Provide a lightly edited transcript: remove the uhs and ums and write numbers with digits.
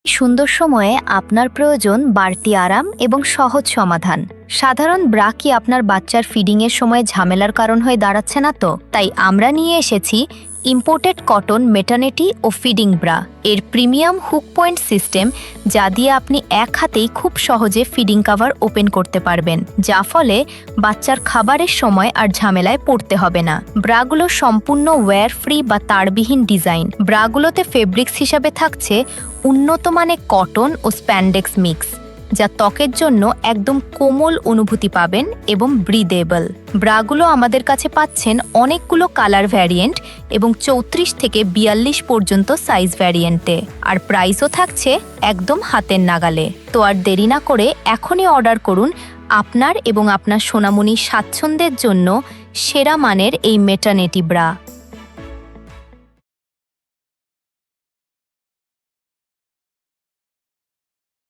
সুন্দর সময়ে আপনার প্রয়োজন বাড়তি আরাম এবং সহজ সমাধান। সাধারণ ব্রা কি আপনার বাচ্চার ফিডিংয়ের সময় ঝামেলার কারণ হয়ে দাঁড়াচ্ছে না তো? তাই আমরা নিয়ে এসেছি ইম্পোর্টেড কটন মেটার্নিটি ও ফিডিং ব্রা। এর প্রিমিয়াম হুক পয়েন্ট সিস্টেম, যা দিয়ে আপনি এক হাতেই খুব সহজে ফিডিং কভার ওপেন করতে পারবেন, যা ফলে বাচ্চার খাবারের সময় আর ঝামেলায় পড়তে হবে না। ব্রাগুলো সম্পূর্ণ ওয়্যার ফ্রি বা তারবিহীন ডিজাইন। ব্রাগুলোতে ফেব্রিক্স হিসাবে থাকছে উন্নত মানের কটন ও স্প্যান্ডেক্স মিক্স, যা ত্বকের জন্য একদম কোমল অনুভূতি পাবেন এবং ব্রিদেবল। ব্রাগুলো আমাদের কাছে পাচ্ছেন অনেকগুলো কালার ভ্যারিয়েন্ট এবং 34 থেকে 42 পর্যন্ত সাইজ ভ্যারিয়েন্টে, আর প্রাইসও থাকছে একদম হাতের নাগালে। তো আর দেরি না করে এখনই অর্ডার করুন আপনার এবং আপনার সোনামণির স্বাচ্ছন্দ্যের জন্য সেরা মানের এই মেটার্নিটি ব্রা।